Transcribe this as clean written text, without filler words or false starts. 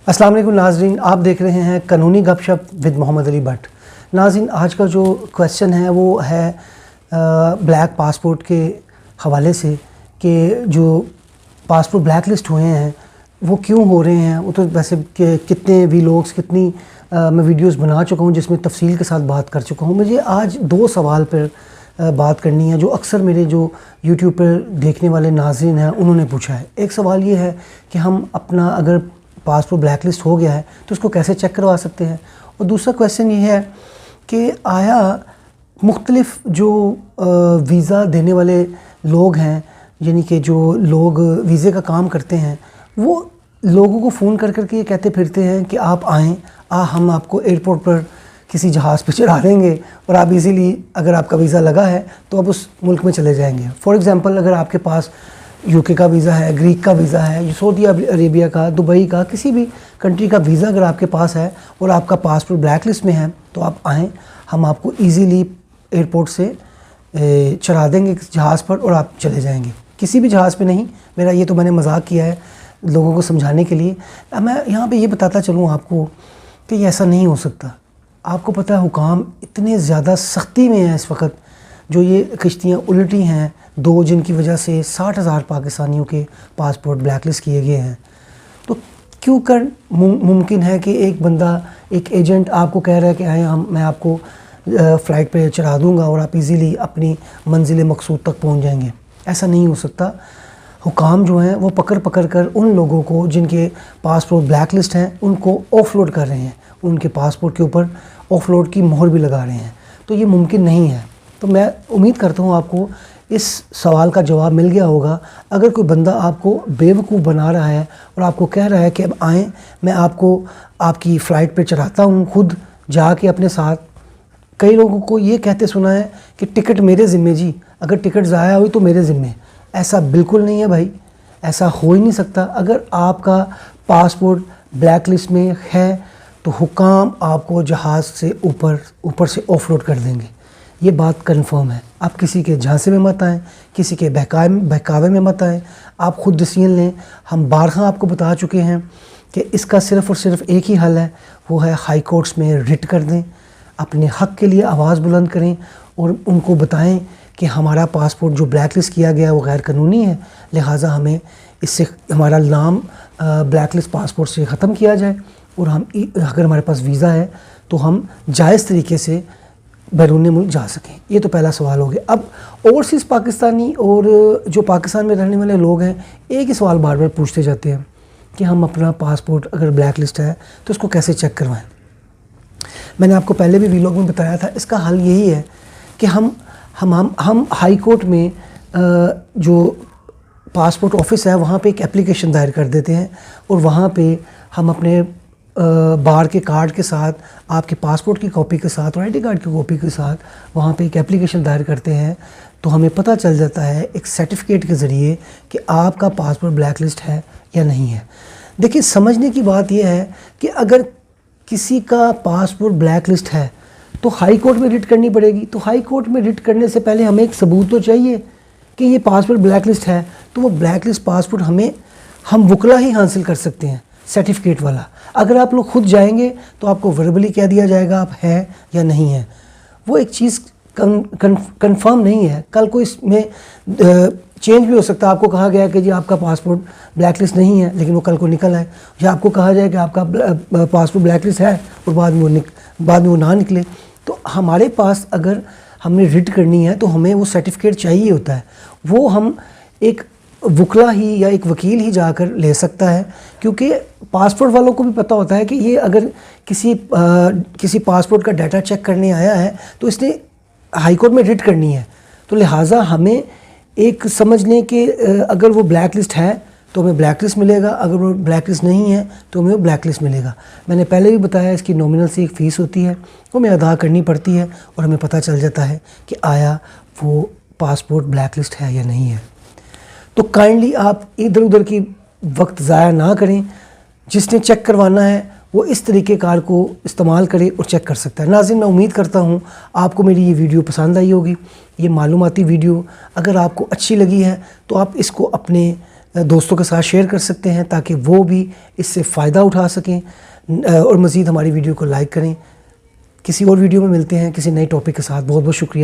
अस्सलाम वालेकुम नाज़रीन, आप देख रहे हैं कानूनी गपशप विद मोहम्मद अली भट्ट। नाज़रीन, आज का जो क्वेश्चन है वो है ब्लैक पासपोर्ट के हवाले से कि जो पासपोर्ट ब्लैक लिस्ट हुए हैं वो क्यों हो रहे हैं। वो तो वैसे कि कितने भी लोग कितनी मैं वीडियोस बना चुका हूँ जिसमें तफसील के साथ बात कर चुका हूँ। मुझे आज दो सवाल पर बात करनी है जो अक्सर मेरे जो यूट्यूब पर देखने वाले नाज़रीन हैं उन्होंने पूछा है। एक सवाल ये है कि हम अपना अगर पासपोर्ट ब्लैक लिस्ट हो गया है तो उसको कैसे चेक करवा सकते हैं, और दूसरा क्वेश्चन ये है कि आया मुख्तलिफ जो वीज़ा देने वाले लोग हैं, यानी कि जो लोग वीज़े का काम करते हैं, वो लोगों को फ़ोन कर करके ये कहते फिरते हैं कि आप आएँ, हम आपको एयरपोर्ट पर किसी जहाज़ पे चढ़ा देंगे और आप इजीली अगर आपका वीज़ा लगा है तो आप उस मुल्क में चले जाएंगे। फॉर एग्ज़ाम्पल, अगर आपके पास यूके का वीज़ा है, ग्रीक का वीज़ा है, सऊदी अरेबिया का, दुबई का, किसी भी कंट्री का वीज़ा अगर आपके पास है और आपका पासपोर्ट ब्लैक लिस्ट में है तो आप आएँ, हम आपको इजीली एयरपोर्ट से चढ़ा देंगे जहाज़ पर और आप चले जाएंगे। किसी भी जहाज़ पे नहीं, मेरा ये तो मैंने मजाक किया है लोगों को समझाने के लिए। मैं यहाँ पे ये बताता चलूँ आपको कि ये ऐसा नहीं हो सकता। आपको पता है हुकाम इतने ज़्यादा सख्ती में हैं इस वक्त, जो ये किश्तियाँ उल्टी हैं दो, जिनकी वजह से 60,000 पाकिस्तानियों के पासपोर्ट ब्लैक लिस्ट किए गए हैं। तो क्यों कर मुमकिन है कि एक बंदा, एक एजेंट आपको कह रहा है कि आए मैं आपको फ़्लाइट पे चढ़ा दूंगा और आप इजीली अपनी मंजिल मकसूद तक पहुंच जाएंगे। ऐसा नहीं हो सकता। हुकाम जो हैं वो पकड़ पकड़ कर उन लोगों को जिनके पासपोर्ट ब्लैक लिस्ट हैं उनको ऑफलोड कर रहे हैं, उनके पासपोर्ट के ऊपर ऑफलोड की मोहर भी लगा रहे हैं। तो ये मुमकिन नहीं है। तो मैं उम्मीद करता हूँ आपको इस सवाल का जवाब मिल गया होगा। अगर कोई बंदा आपको बेवकूफ़ बना रहा है और आपको कह रहा है कि अब आएँ, मैं आपको आपकी फ़्लाइट पे चढ़ाता हूँ खुद जाके अपने साथ। कई लोगों को ये कहते सुना है कि टिकट मेरे ज़िम्मे जी, अगर टिकट ज़ाया हुई तो मेरे ज़िम्मे। ऐसा बिल्कुल नहीं है भाई, ऐसा हो ही नहीं सकता। अगर आपका पासपोर्ट ब्लैक लिस्ट में है तो हुकाम आपको जहाज़ से ऊपर से ऑफलोड कर देंगे। ये बात कंफर्म है। आप किसी के झांसे में मत आएँ, किसी के बहकावे में मत आएँ, आप खुद डिसीजन लें। हम बारहा आपको बता चुके हैं कि इसका सिर्फ़ और सिर्फ एक ही हल है, वो है हाई कोर्ट्स में रिट कर दें, अपने हक़ के लिए आवाज़ बुलंद करें और उनको बताएं कि हमारा पासपोर्ट जो ब्लैक लिस्ट किया गया है वो गैर कानूनी है, लिहाजा हमें इससे हमारा नाम ब्लैक लिस्ट पासपोर्ट से ख़त्म किया जाए और हम अगर हमारे पास वीज़ा है तो हम जायज़ तरीके से बैरून मुल्क जा सकें। ये तो पहला सवाल हो गया। अब ओवरसीज़ पाकिस्तानी और जो पाकिस्तान में रहने वाले लोग हैं एक ही सवाल बार बार पूछते जाते हैं कि हम अपना पासपोर्ट अगर ब्लैक लिस्ट है तो उसको कैसे चेक करवाएं। मैंने आपको पहले भी वीलॉग में बताया था, इसका हल यही है कि हम हाई कोर्ट में जो पासपोर्ट ऑफिस है वहाँ पे एक एप्लीकेशन दायर कर देते हैं और वहाँ पे हम अपने बार के कार्ड के साथ, आपके पासपोर्ट की कॉपी के साथ और आईडी कार्ड की कॉपी के साथ वहाँ पे एक एप्लीकेशन दायर करते हैं। तो हमें पता चल जाता है एक सर्टिफिकेट के ज़रिए कि आपका पासपोर्ट ब्लैक लिस्ट है या नहीं है। देखिए, समझने की बात यह है कि अगर किसी का पासपोर्ट ब्लैक लिस्ट है तो हाई कोर्ट में रिट करनी पड़ेगी। तो हाई कोर्ट में रिट करने से पहले हमें एक सबूत तो चाहिए कि ये पासपोर्ट ब्लैक लिस्ट है। तो वो ब्लैक लिस्ट पासपोर्ट हम वकला ही हासिल कर सकते हैं, सर्टिफिकेट वाला। अगर आप लोग खुद जाएंगे तो आपको वर्बली कह दिया जाएगा आप हैं या नहीं हैं। वो एक चीज़ कंफर्म नहीं है, कल को इसमें चेंज भी हो सकता है। आपको कहा गया कि जी आपका पासपोर्ट ब्लैक लिस्ट नहीं है लेकिन वो कल को निकल आए, या आपको कहा जाए कि आपका पासपोर्ट ब्लैक लिस्ट है और बाद में वो ना निकले। तो हमारे पास अगर हमने रिट करनी है तो हमें वो सर्टिफिकेट चाहिए होता है। वो हम एक वकला ही या एक वकील ही जाकर ले सकता है, क्योंकि पासपोर्ट वालों को भी पता होता है कि ये अगर किसी पासपोर्ट का डाटा चेक करने आया है तो इसने हाई कोर्ट में रिट करनी है। तो लिहाजा हमें एक समझ लें कि अगर वो ब्लैक लिस्ट है तो हमें ब्लैक लिस्ट मिलेगा, अगर वो ब्लैक लिस्ट नहीं है तो हमें वो ब्लैक लिस्ट मिलेगा। मैंने पहले भी बताया इसकी नॉमिनल सी एक फ़ीस होती है, वो हमें अदा करनी पड़ती है और हमें पता चल जाता है कि आया वो पासपोर्ट ब्लैक लिस्ट है या नहीं है। तो काइंडली आप इधर उधर की वक्त ज़ाया ना करें। जिसने चेक करवाना है वो इस तरीके कार को इस्तेमाल करे और चेक कर सकता है। नाज़रीन, मैं उम्मीद करता हूँ आपको मेरी ये वीडियो पसंद आई होगी। ये मालूमाती वीडियो अगर आपको अच्छी लगी है तो आप इसको अपने دوستوں کے ساتھ شیئر کر سکتے ہیں تاکہ وہ بھی اس سے فائدہ اٹھا سکیں، اور مزید ہماری ویڈیو کو لائک کریں۔ کسی اور ویڈیو میں ملتے ہیں کسی نئے ٹاپک کے ساتھ۔ بہت بہت شکریہ۔